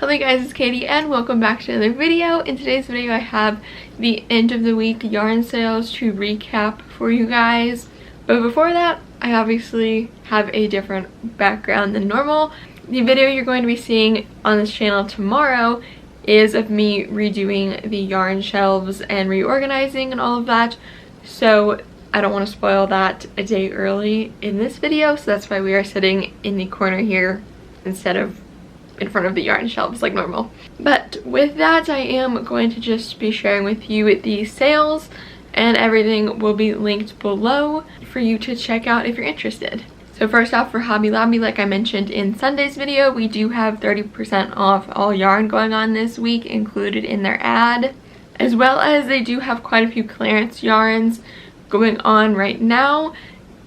Hello guys, it's Katie and welcome back to another video. In today's video I have the end of the week yarn sales to recap for you guys. But before that, I obviously have a different background than normal. The video you're going to be seeing on this channel tomorrow is of me redoing the yarn shelves and reorganizing and all of that. So I don't want to spoil that a day early in this video, so that's why we are sitting in the corner here instead of in front of the yarn shelves like normal. But with that, I am going to just be sharing with you the sales, and everything will be linked below for you to check out if you're interested. So first off, for Hobby Lobby, like I mentioned in Sunday's video, we do have 30% off all yarn going on this week included in their ad, as well as they do have quite a few clearance yarns going on right now.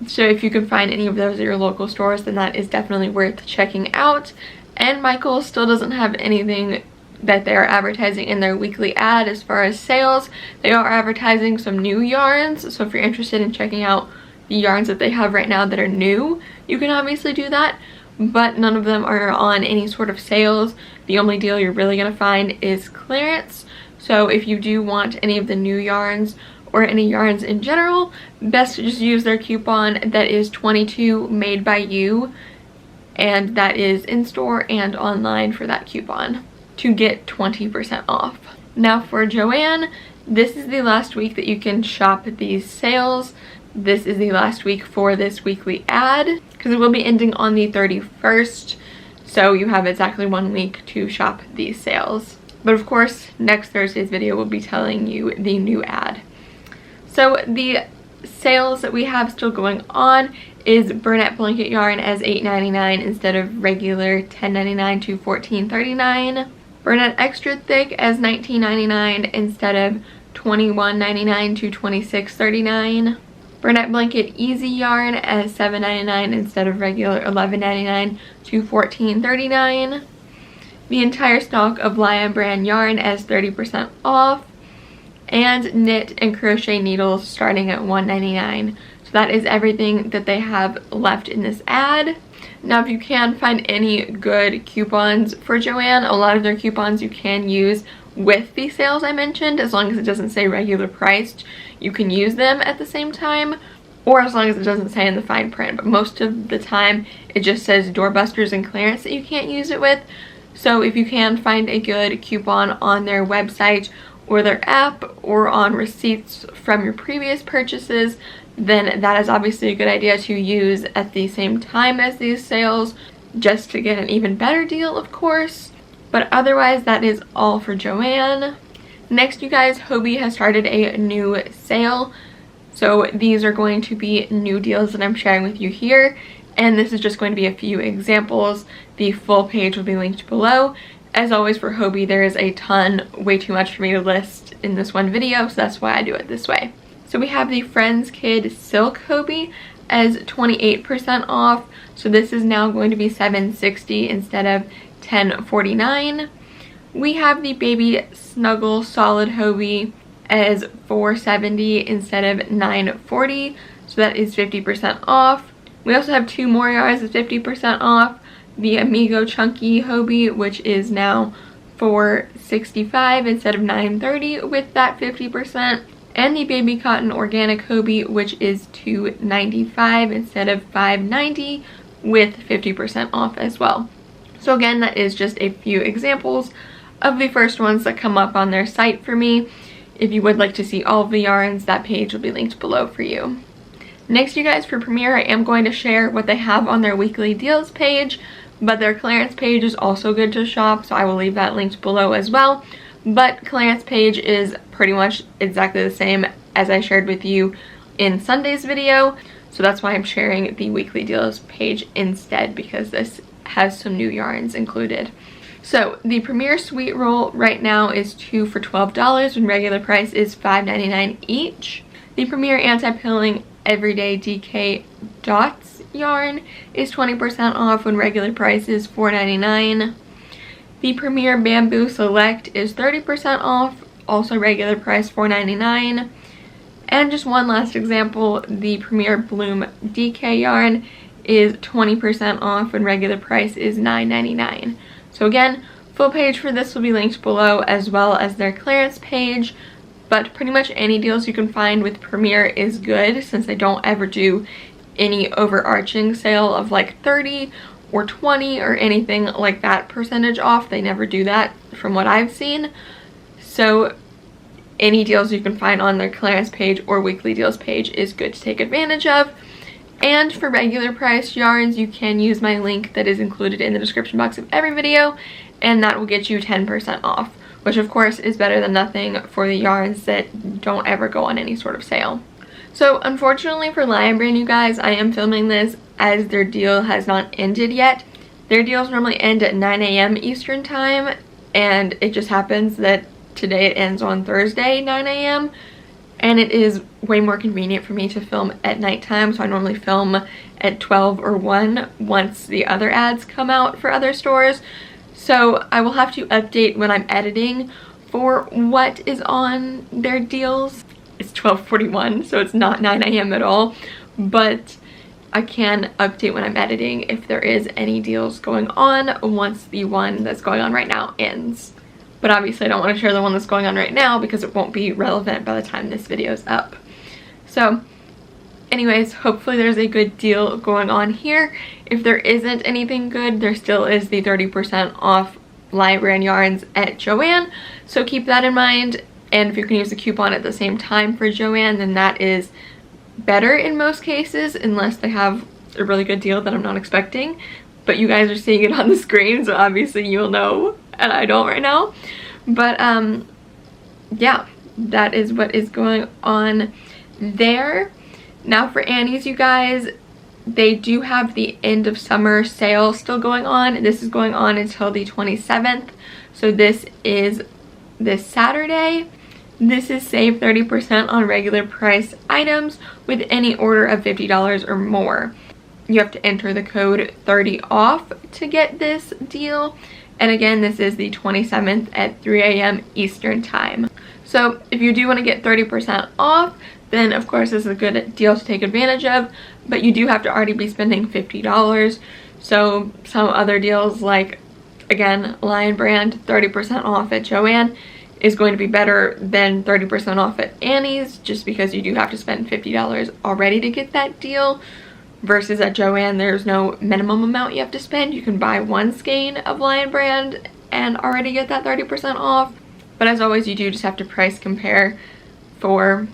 So if you can find any of those at your local stores, then that is definitely worth checking out. And Michaels still doesn't have anything that they're advertising in their weekly ad as far as sales. They are advertising some new yarns, so if you're interested in checking out the yarns that they have right now that are new, you can obviously do that, but none of them are on any sort of sales. The only deal you're really going to find is clearance. So if you do want any of the new yarns or any yarns in general, best to just use their coupon that is 22 made by you, and that is in store and online for that coupon to get 20% off. Now for Joann, this is the last week that you can shop these sales. This is the last week for this weekly ad because it will be ending on the 31st, so you have exactly 1 week to shop these sales. But of course, next Thursday's video will be telling you the new ad. So the sales that we have still going on is Burnett blanket yarn as $8.99 instead of regular $10.99 to $14.39. Burnett extra thick as $19.99 instead of $21.99 to $26.39. Burnett blanket easy yarn as $7.99 instead of regular $11.99 to $14.39. The entire stock of Lion brand yarn as 30% off. And knit and crochet needles starting at $1.99. So that is everything that they have left in this ad. Now if you can find any good coupons for Joann, a lot of their coupons you can use with the sales I mentioned, as long as it doesn't say regular priced, you can use them at the same time, or as long as it doesn't say in the fine print. But most of the time it just says doorbusters and clearance that you can't use it with. So if you can find a good coupon on their website or their app or on receipts from your previous purchases, then that is obviously a good idea to use at the same time as these sales, just to get an even better deal, of course. But otherwise, that is all for Joann. Next, you guys, Hobbii has started a new sale. So these are going to be new deals that I'm sharing with you here, and this is just going to be a few examples. The full page will be linked below. As always for Hobbii, there is a ton, way too much for me to list in this one video, so that's why I do it this way. So we have the Friends Kid Silk Hobbii as 28% off. So this is now going to be $7.60 instead of $10.49. We have the Baby Snuggle Solid Hobbii as $4.70 instead of $9.40. So that is 50% off. We also have two more yards at 50% off. The Amigo Chunky Hobbii, which is now $4.65 instead of $9.30 with that 50%. And the Baby Cotton Organic Hobbii, which is $2.95 instead of $5.90 with 50% off as well. So again, that is just a few examples of the first ones that come up on their site for me. If you would like to see all of the yarns, that page will be linked below for you. Next, you guys, for Premier, I am going to share what they have on their weekly deals page, but their clearance page is also good to shop, so I will leave that linked below as well. But clearance page is pretty much exactly the same as I shared with you in Sunday's video, so that's why I'm sharing the weekly deals page instead, because this has some new yarns included. So the Premier Sweet Roll right now is 2 for $12 when regular price is $5.99 each. The Premier Anti-Pilling Everyday DK Dots yarn is 20% off when regular price is $4.99. The Premier Bamboo Select is 30% off, also regular price $4.99. And just one last example, the Premier Bloom DK yarn is 20% off when regular price is $9.99. So again, Full page for this will be linked below, as well as their clearance page. But pretty much any deals you can find with Premier is good, since they don't ever do any overarching sale of like 30 or 20 or anything like that percentage off. They never do that from what I've seen. So any deals you can find on their clearance page or weekly deals page is good to take advantage of. And for regular price yarns, you can use my link that is included in the description box of every video, and that will get you 10% off, which of course is better than nothing for the yarns that don't ever go on any sort of sale. So unfortunately for Lion Brand, you guys, I am filming this as their deal has not ended yet. Their deals normally end at 9 a.m. Eastern time, and it just happens that today it ends on Thursday, 9 a.m. And it is way more convenient for me to film at nighttime, so I normally film at 12 or 1 once the other ads come out for other stores. So I will have to update when I'm editing for what is on their deals. It's 12:41, so it's not 9 a.m. at all, but I can update when I'm editing if there is any deals going on once the one that's going on right now ends. But obviously I don't want to share the one that's going on right now because it won't be relevant by the time this video is up. So anyways, hopefully there's a good deal going on here. If there isn't anything good, there still is the 30% off Lion Brand yarns at Joann, so keep that in mind. And if you can use the coupon at the same time for Joann, then that is better in most cases, unless they have a really good deal that I'm not expecting. But you guys are seeing it on the screen, so obviously you'll know, and I don't right now. But yeah, that is what is going on there. Now for Annie's, you guys, they do have the end of summer sale still going on. This is going on until the 27th, so this is this Saturday. This is save 30% on regular price items with any order of $50 or more. You have to enter the code 30OFF to get this deal. And again, this is the 27th at 3 a.m. Eastern time. So if you do want to get 30% off, then of course this is a good deal to take advantage of, but you do have to already be spending $50. So some other deals, like again, Lion Brand 30% off at Joann is going to be better than 30% off at Annie's, just because you do have to spend $50 already to get that deal. Versus at Joann, there's no minimum amount you have to spend. You can buy one skein of Lion Brand and already get that 30% off. But as always, you do just have to price compare for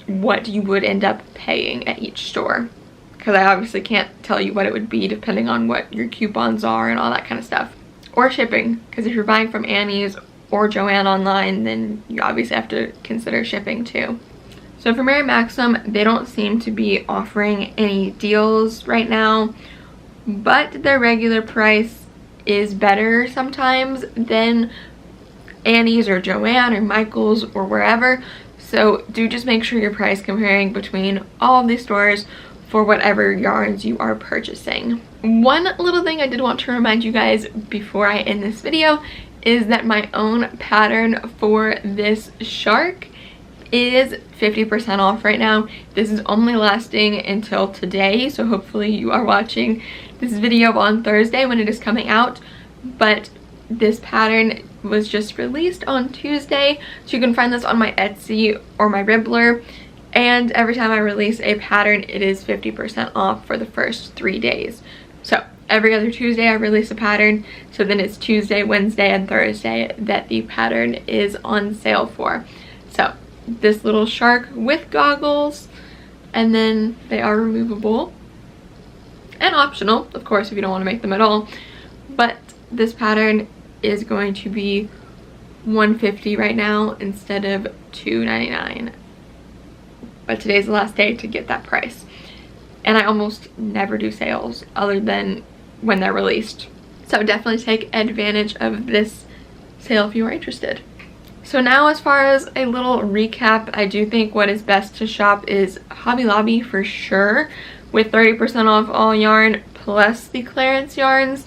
what you would end up paying at each store. Because I obviously can't tell you what it would be depending on what your coupons are and all that kind of stuff. Or shipping, because if you're buying from Annie's or Joann online, then you obviously have to consider shipping too. So for Mary Maxim, they don't seem to be offering any deals right now, but their regular price is better sometimes than Annie's or Joann or Michael's or wherever. So do just make sure you're price comparing between all of these stores for whatever yarns you are purchasing. One little thing I did want to remind you guys before I end this video is that my own pattern for this shark is 50% off right now. This is only lasting until today, so hopefully you are watching this video on Thursday when it is coming out, but this pattern was just released on Tuesday, so you can find this on my Etsy or my Ribbler, and every time I release a pattern it is 50% off for the first 3 days. So every other Tuesday I release a pattern, so then it's Tuesday, Wednesday, and Thursday that the pattern is on sale for. So this little shark with goggles, and then they are removable and optional, of course, if you don't want to make them at all. But this pattern is going to be $150 right now instead of $299. But today's the last day to get that price. And I almost never do sales other than when they're released. So definitely take advantage of this sale if you are interested. So now, as far as a little recap, I do think what is best to shop is Hobby Lobby for sure, with 30% off all yarn plus the clearance yarns.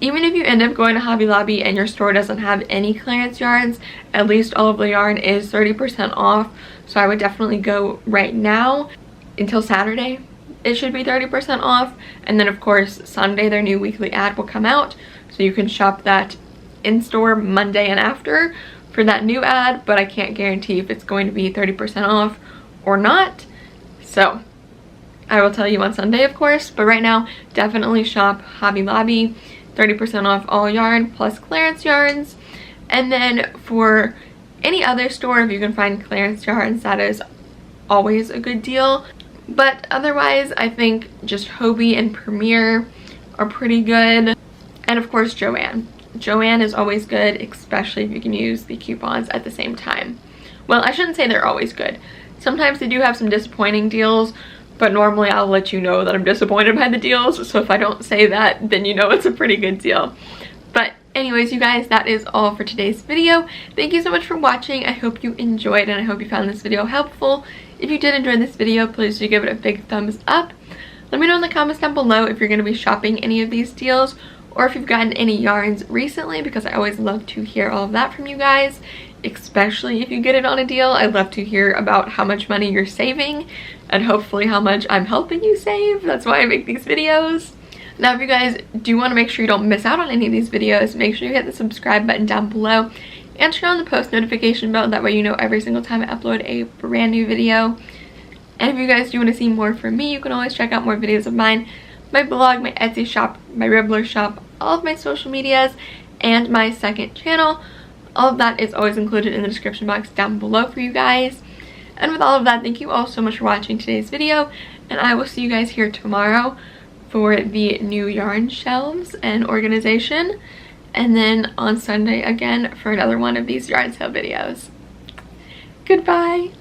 Even if you end up going to Hobby Lobby and your store doesn't have any clearance yarns, at least all of the yarn is 30% off. So I would definitely go right now until Saturday. It should be 30% off. And then of course Sunday their new weekly ad will come out, so you can shop that in store Monday and after for that new ad, but I can't guarantee if it's going to be 30% off or not. So I will tell you on Sunday, of course, but right now definitely shop Hobby Lobby. 30% off all yarn plus clearance yarns. And then for any other store, if you can find clearance yarns, that is always a good deal. But otherwise, I think just Hobbii and Premier are pretty good. And of course, Joann. Joann is always good, especially if you can use the coupons at the same time. Well, I shouldn't say they're always good. Sometimes they do have some disappointing deals, but normally I'll let you know that I'm disappointed by the deals. So if I don't say that, then you know it's a pretty good deal. But anyways, you guys, that is all for today's video. Thank you so much for watching. I hope you enjoyed and I hope you found this video helpful. If you did enjoy this video, please do give it a big thumbs up. Let me know in the comments down below if you're going to be shopping any of these deals or if you've gotten any yarns recently, because I always love to hear all of that from you guys, especially if you get it on a deal. I'd love to hear about how much money you're saving and hopefully how much I'm helping you save. That's why I make these videos. Now, if you guys do want to make sure you don't miss out on any of these videos, make sure you hit the subscribe button down below and turn on the post notification bell. That way you know every single time I upload a brand new video. And if you guys do want to see more from me, you can always check out more videos of mine, my blog, my Etsy shop, my Ribbler shop, all of my social medias, and my second channel. All of that is always included in the description box down below for you guys. And with all of that, thank you all so much for watching today's video, and I will see you guys here tomorrow for the new yarn shelves and organization, and then on Sunday again for another one of these yarn sale videos. Goodbye!